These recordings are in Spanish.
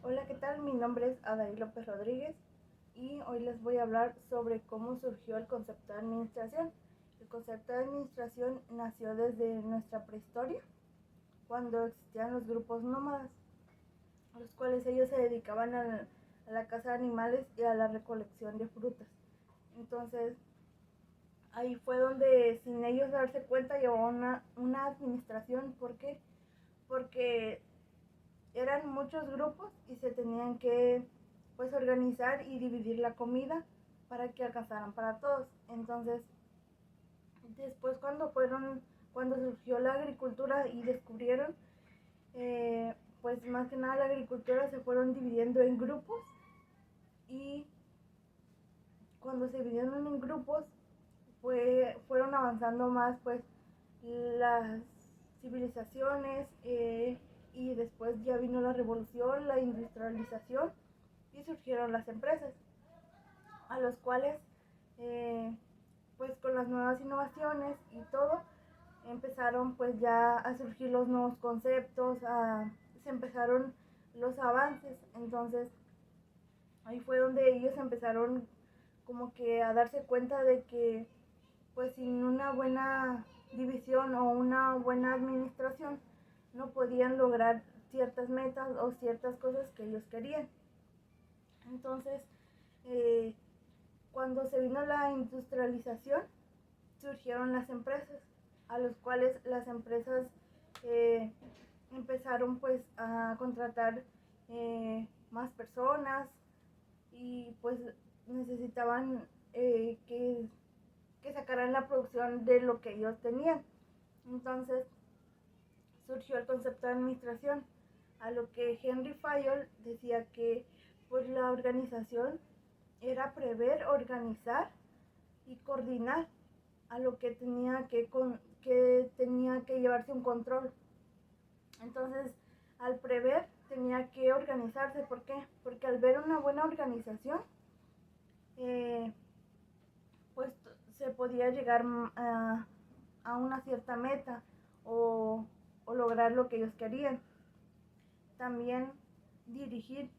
Hola, ¿qué tal? Mi nombre es Adair López Rodríguez y hoy les voy a hablar sobre cómo surgió el concepto de administración. El concepto de administración nació desde nuestra prehistoria, cuando existían los grupos nómadas, los cuales ellos se dedicaban a la caza de animales y a la recolección de frutas. Entonces, ahí fue donde, sin ellos darse cuenta, llevó una administración. ¿Por qué? Porque eran muchos grupos y se tenían que pues organizar y dividir la comida para que alcanzaran para todos. Entonces, después cuando surgió la agricultura y descubrieron, pues más que nada la agricultura, se fueron dividiendo en grupos, y cuando se dividieron en grupos fueron avanzando más pues las civilizaciones, y después ya vino la revolución, la industrialización, y surgieron las empresas, a los cuales pues con las nuevas innovaciones y todo empezaron pues ya a surgir los nuevos conceptos, se empezaron los avances. Entonces ahí fue donde ellos empezaron como que a darse cuenta de que pues sin una buena división o una buena administración no podían lograr ciertas metas o ciertas cosas que ellos querían. Entonces, eh, cuando se vino la industrialización, surgieron las empresas, a los cuales las empresas eh, empezaron pues a contratar más personas, y pues necesitaban que sacaran la producción de lo que ellos tenían. Entonces surgió el concepto de administración, a lo que Henry Fayol decía que pues la organización era prever, organizar y coordinar, a lo que tenía que llevarse un control. Entonces, al prever tenía que organizarse. ¿Por qué? Porque al ver una buena organización, eh, pues se podía llegar a una cierta meta, o, o lograr lo que ellos querían. También dirigir.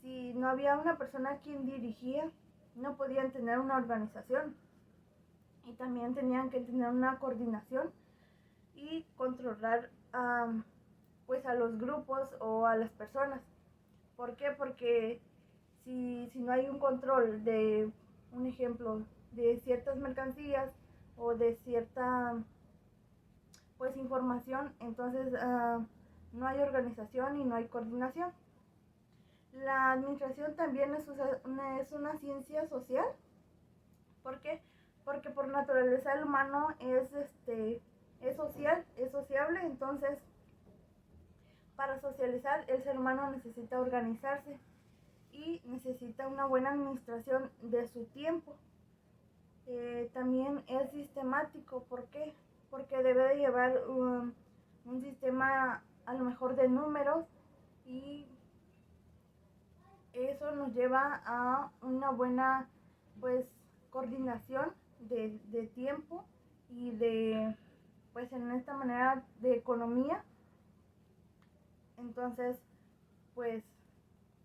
Si no había una persona quien dirigía, no podían tener una organización, y también tenían que tener una coordinación y controlar pues a los grupos o a las personas. ¿Por qué? Porque si no hay un control de, un ejemplo, de ciertas mercancías o de cierta pues información, entonces no hay organización y no hay coordinación. La administración también es una ciencia social. ¿Por qué? Porque por naturaleza el humano es social, es sociable. Entonces, para socializar, el ser humano necesita organizarse y necesita una buena administración de su tiempo. También es sistemático. ¿Por qué? Porque debe de llevar un sistema a lo mejor de números, y eso nos lleva a una buena pues coordinación de tiempo y de pues en esta manera de economía. Entonces pues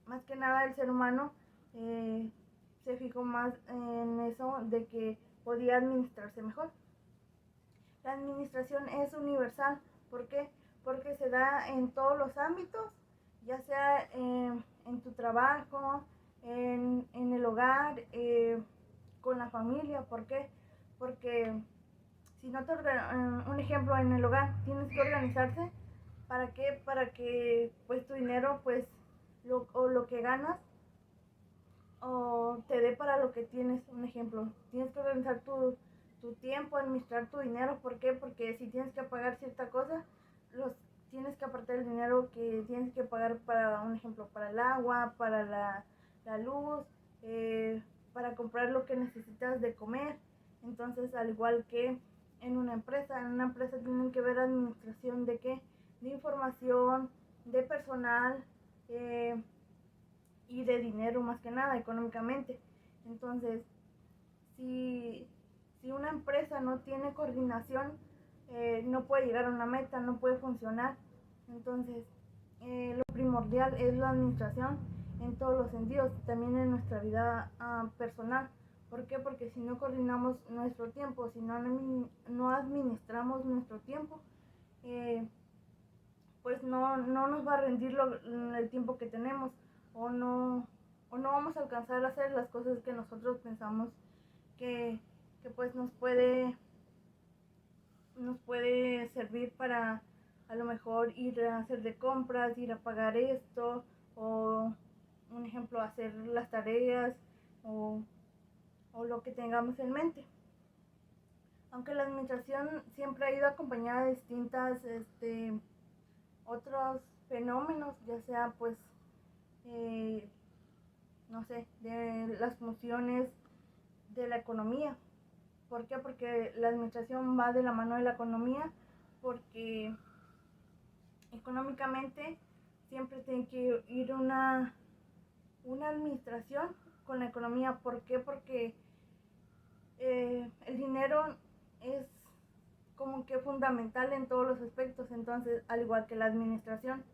más que nada el ser humano se fijó más en eso, de que podía administrarse mejor. La administración es universal. ¿Por qué? Porque se da en todos los ámbitos, ya sea en tu trabajo, en el hogar, con la familia. ¿Por qué? Porque si no un ejemplo, en el hogar tienes que organizarse. ¿Para qué? Para que pues tu dinero pues lo que ganas o te dé para lo que tienes. Un ejemplo, tienes que organizar tu tiempo, administrar tu dinero. ¿Por qué? Porque si tienes que pagar cierta cosa, los tienes que apartar el dinero que tienes que pagar para, un ejemplo, para el agua, para la luz, para comprar lo que necesitas de comer. Entonces, al igual que en una empresa tienen que ver administración de qué, de información, de personal, y de dinero, más que nada económicamente. Entonces, si, si una empresa no tiene coordinación, no puede llegar a una meta, no puede funcionar. Entonces, lo primordial es la administración en todos los sentidos, también en nuestra vida personal. ¿Por qué? Porque si no coordinamos nuestro tiempo, si no administramos nuestro tiempo, pues no nos va a rendir el tiempo que tenemos, o no vamos a alcanzar a hacer las cosas que nosotros pensamos que pues nos puede servir para a lo mejor ir a hacer de compras, ir a pagar esto, o un ejemplo, hacer las tareas o lo que tengamos en mente. Aunque la administración siempre ha ido acompañada de distintas otros fenómenos, ya sea pues no sé, de las funciones de la economía. ¿Por qué? Porque la administración va de la mano de la economía, porque económicamente siempre tiene que ir una administración con la economía. ¿Por qué? Porque el dinero es como que fundamental en todos los aspectos, entonces, al igual que la administración.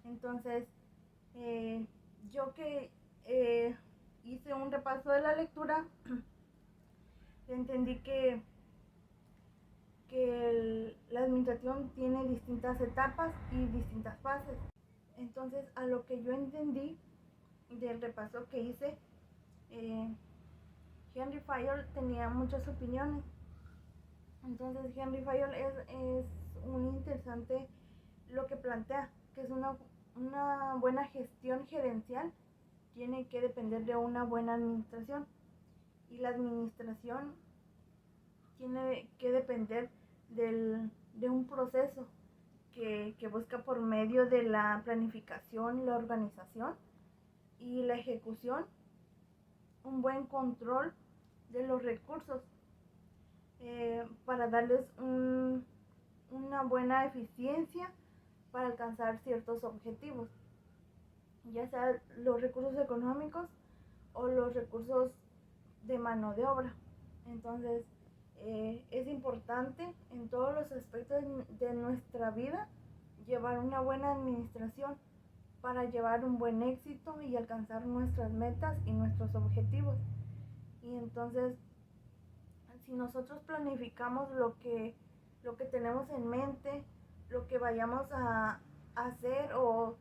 Entonces, yo que hice un repaso de la lectura, entendí que la administración tiene distintas etapas y distintas fases. Entonces, a lo que yo entendí del repaso que hice, Henry Fayol tenía muchas opiniones. Entonces, Henry Fayol es muy interesante lo que plantea, que es una buena gestión gerencial tiene que depender de una buena administración, y la administración tiene que depender de un proceso que busca por medio de la planificación, la organización y la ejecución un buen control de los recursos, para darles una buena eficiencia para alcanzar ciertos objetivos, ya sea los recursos económicos o los recursos de mano de obra. Entonces, es importante en todos los aspectos de nuestra vida llevar una buena administración para llevar un buen éxito y alcanzar nuestras metas y nuestros objetivos. Y entonces, si nosotros planificamos lo que tenemos en mente, lo que vayamos a hacer, o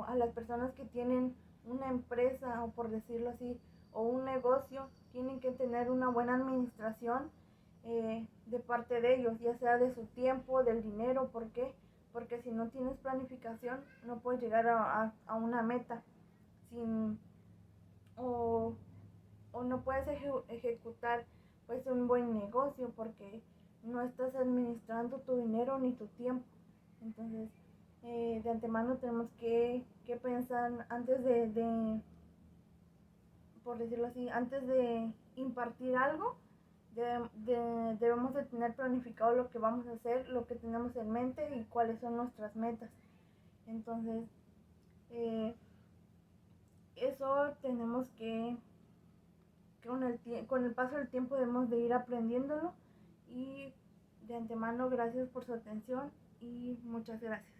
a las personas que tienen una empresa, o por decirlo así, o un negocio, tienen que tener una buena administración de parte de ellos, ya sea de su tiempo, del dinero. ¿Por qué? Porque si no tienes planificación, no puedes llegar a una meta, o no puedes ejecutar pues un buen negocio, porque no estás administrando tu dinero ni tu tiempo. Entonces, de antemano tenemos que pensar antes por decirlo así, antes de impartir algo, debemos de tener planificado lo que vamos a hacer, lo que tenemos en mente y cuáles son nuestras metas. Entonces, eso tenemos que con el paso del tiempo debemos de ir aprendiéndolo. Y de antemano, gracias por su atención y muchas gracias.